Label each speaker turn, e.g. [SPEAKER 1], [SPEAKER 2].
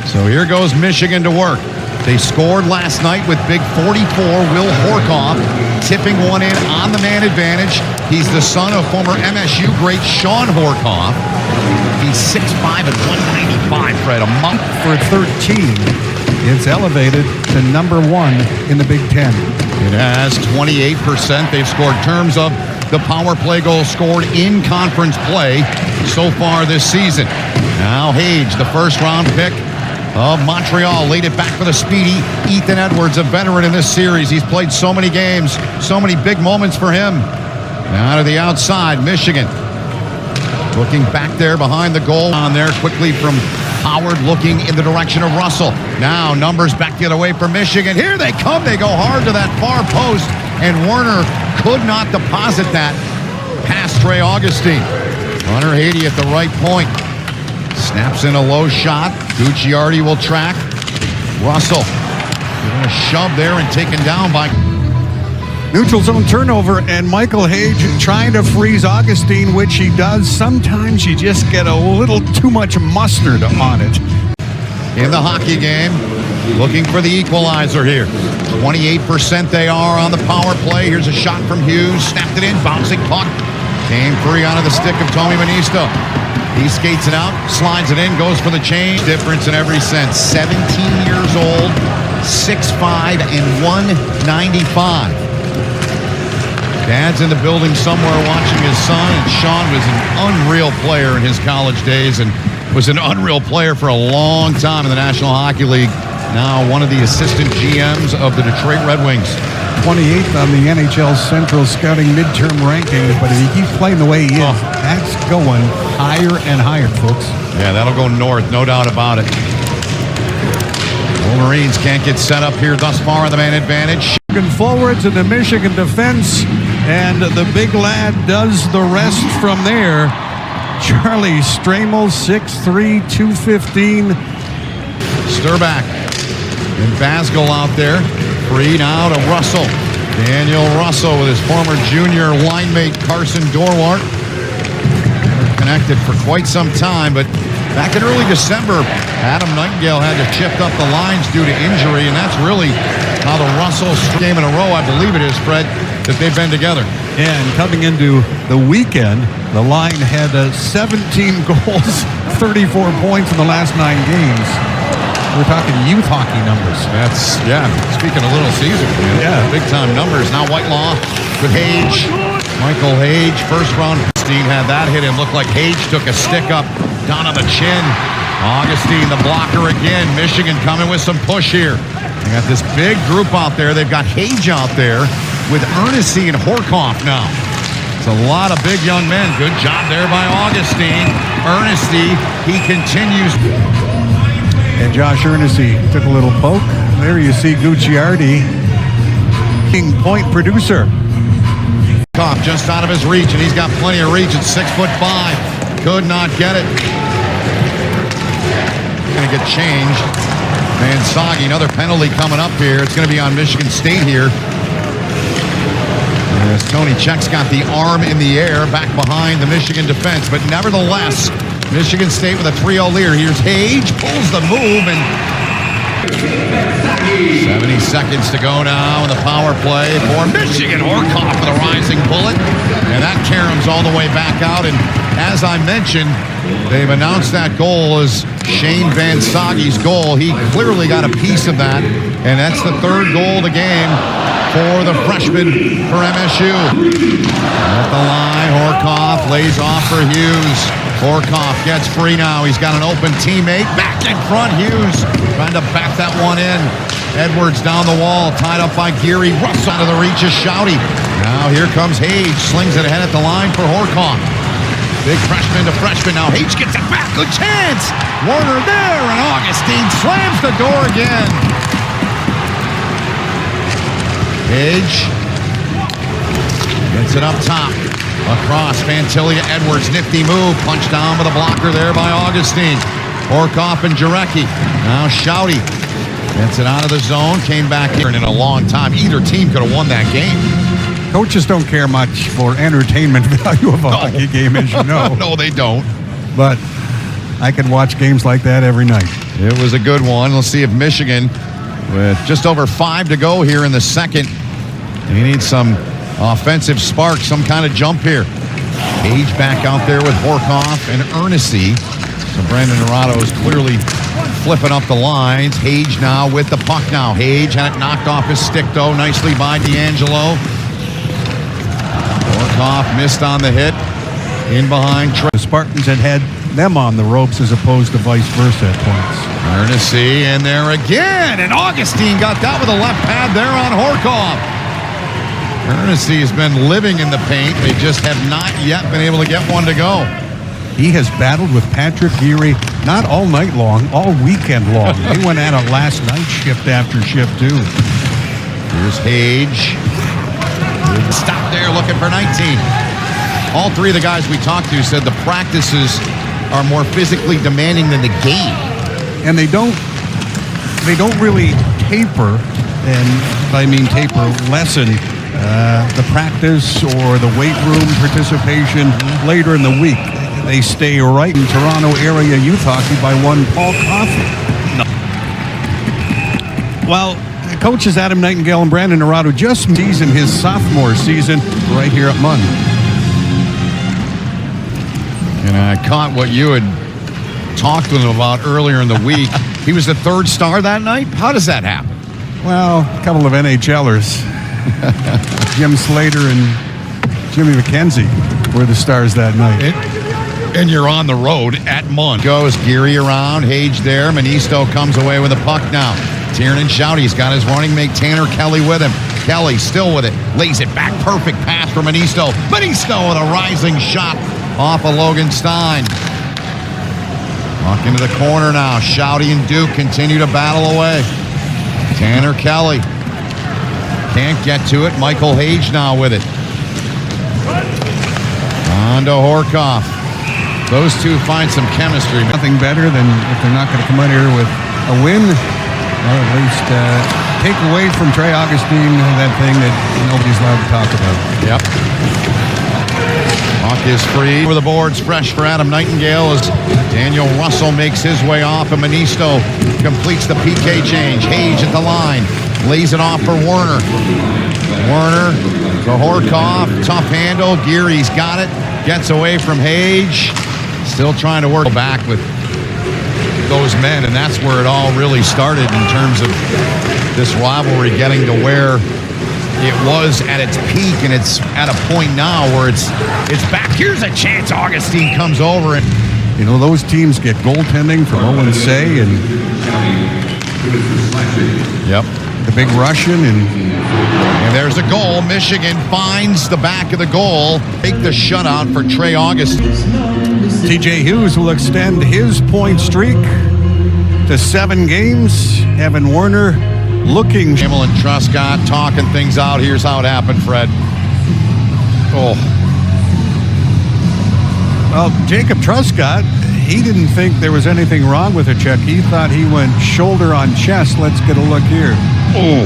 [SPEAKER 1] So here goes Michigan to work. They scored last night with big 44, Will Horkoff, tipping one in on the man advantage. He's the son of former MSU great Sean Horkoff. He's 6'5" and 195, Fred, a month.
[SPEAKER 2] For 13, it's elevated to number 1 in the Big Ten.
[SPEAKER 1] It has 28%. They've scored terms of the power play goal scored in conference play so far this season. Now Hage, the first-round pick of Montreal, laid it back for the speedy Ethan Edwards, a veteran in this series. He's played so many games, so many big moments for him. Now to the outside, Michigan looking back there behind the goal. On there quickly from Howard, looking in the direction of Russell. Now numbers back the other way for Michigan. Here they come. They go hard to that far post, and Werner could not deposit that past Trey Augustine. Hunter Hage at the right point. Snaps in a low shot. Gucciardi will track. Russell giving a shove there and taken down by...
[SPEAKER 2] Neutral zone turnover, and Michael Hage trying to freeze Augustine, which he does. Sometimes you just get a little too much mustard on it.
[SPEAKER 1] In the hockey game, looking for the equalizer here. 28% they are on the power play. Here's a shot from Hughes. Snapped it in. Bouncing puck. Came free onto the stick of Tommy Manisto. He skates it out, slides it in, goes for the change. Difference in every sense. 17 years old, 6'5", and 195. Dad's in the building somewhere watching his son, and Sean was an unreal player in his college days and was an unreal player for a long time in the National Hockey League. Now one of the assistant GMs of the Detroit Red Wings.
[SPEAKER 2] 28th on the NHL Central Scouting midterm rankings, but if he keeps playing the way he is, that's going higher and higher, folks.
[SPEAKER 1] Yeah, that'll go north, no doubt about it. Wolverines can't get set up here thus far on the man advantage.
[SPEAKER 2] Michigan forwards in the Michigan defense, and the big lad does the rest from there. Charlie Stramel, 6'3", 215.
[SPEAKER 1] Sturback and Basgel out there. Free now to Russell. Daniel Russell with his former junior line mate Carson Dorwart. Connected for quite some time, but back in early December, Adam Nightingale had to chip up the lines due to injury, and that's really how the Russells game in a row, I believe it is, Fred, that they've been together.
[SPEAKER 2] And coming into the weekend, the line had 17 goals, 34 points in the last 9 games. We're talking youth hockey numbers.
[SPEAKER 1] That's, yeah, speaking of Little Caesar.
[SPEAKER 2] Yeah.
[SPEAKER 1] Big-time numbers. Now Whitelaw with Hage. Michael Hage, first round. Augustine had that hit and looked like Hage took a stick up down on the chin. Augustine, the blocker again. Michigan coming with some push here. They got this big group out there. They've got Hage out there with Earnesty and Horkoff now. It's a lot of big young men. Good job there by Augustine. Earnesty, he continues.
[SPEAKER 2] And Josh Earnesty took a little poke. There you see Gucciardi, point producer.
[SPEAKER 1] Just out of his reach, and he's got plenty of reach at 6'5". Could not get it. Going to get changed. Mansagi, another penalty coming up here. It's going to be on Michigan State here. As Tony Check's got the arm in the air back behind the Michigan defense, but nevertheless, Michigan State with a 3-0 lead. Here's Hage, pulls the move, and 70 seconds to go now in the power play for Michigan. Horkoff with a rising bullet, and that caroms all the way back out. And as I mentioned, they've announced that goal as Shane Van Sagi's goal. He clearly got a piece of that, and that's the third goal of the game for the freshman for MSU. At the line, Horkoff lays off for Hughes. Horkoff gets free now. He's got an open teammate. Back in front, Hughes trying to back that one in. Edwards down the wall, tied up by Geary. Russ out of the reach of Shouty. Now here comes Hage. Slings it ahead at the line for Horkoff. Big freshman to freshman. Now Hage gets it back. Good chance. Warner there, and Augustine slams the door again. Hage gets it up top. Across, Fantilia Edwards, nifty move, punched down with a blocker there by Augustine. Horkoff and Jarecki. Now Shouty gets it out of the zone, came back here, and in a long time, either team could have won that game.
[SPEAKER 2] Coaches don't care much for entertainment value of a hockey game, as you know.
[SPEAKER 1] No, they don't.
[SPEAKER 2] But I can watch games like that every night.
[SPEAKER 1] It was a good one. Let's see if Michigan, with just over 5 to go here in the second, they need some offensive spark, some kind of jump here. Hage back out there with Horkoff and Ernest. So Brandon Naurato is clearly flipping up the lines. Hage now with the puck now. Hage had it knocked off his stick, though, nicely by D'Angelo. Horkoff missed on the hit. In behind Trey.
[SPEAKER 2] The Spartans had them on the ropes as opposed to vice versa at points.
[SPEAKER 1] Ernest in there again, and Augustine got that with a left pad there on Horkoff. Ernest has been living in the paint. They just have not yet been able to get one to go.
[SPEAKER 2] He has battled with Patrick Geary not all night long, all weekend long. He went at it last night, shift after shift, too.
[SPEAKER 1] Here's Hage. Stop there, looking for 19. All three of the guys we talked to said the practices are more physically demanding than the game.
[SPEAKER 2] And they don't really taper, and I mean taper, lessen the practice or the weight room participation later in the week. They stay right in Toronto area youth hockey by one Paul Coffey. No. Well, coaches Adam Nightingale and Brandon Naurato just seasoned his sophomore season right here at Munn.
[SPEAKER 1] And I caught what you had talked with him about earlier in the week. He was the third star that night? How does that happen?
[SPEAKER 2] Well, a couple of NHLers. Jim Slater and Jimmy McKenzie were the stars that night.
[SPEAKER 1] And you're on the road at Munn. Goes Geary around, Hage there. Manisto comes away with a puck now. Tiernan Schaute's got his running mate Tanner Kelly with him. Kelly still with it. Lays it back. Perfect pass for Manisto. Manisto with a rising shot off of Logan Stein. Walk into the corner now. Schaute and Duke continue to battle away. Tanner Kelly can't get to it. Michael Hage now with it. On to Horkoff. Those two find some chemistry.
[SPEAKER 2] Nothing better than if they're not going to come out here with a win, or at least take away from Trey Augustine that thing that nobody's allowed to talk about.
[SPEAKER 1] Yep. Puck is free. Over the boards, fresh for Adam Nightingale as Daniel Russell makes his way off, and Manisto completes the PK change. Hage at the line. Lays it off for Werner. Werner to Horkoff. Tough handle. Geary's got it. Gets away from Hage. Still trying to work back with those men, and that's where it all really started in terms of this rivalry getting to where it was at its peak, and it's at a point now where it's back. Here's a chance. Augustine comes over, and
[SPEAKER 2] you know those teams get goaltending from Owen Say and
[SPEAKER 1] yep,
[SPEAKER 2] the big Russian, and
[SPEAKER 1] there's a goal. Michigan finds the back of the goal. Take the shutout for Trey Augustine.
[SPEAKER 2] TJ Hughes will extend his point streak to 7 games. Evan Werner looking.
[SPEAKER 1] Himmel and Truscott talking things out. Here's how it happened, Fred. Oh.
[SPEAKER 2] Well, Jacob Truscott, he didn't think there was anything wrong with the check. He thought he went shoulder on chest. Let's get a look here.
[SPEAKER 1] Oh.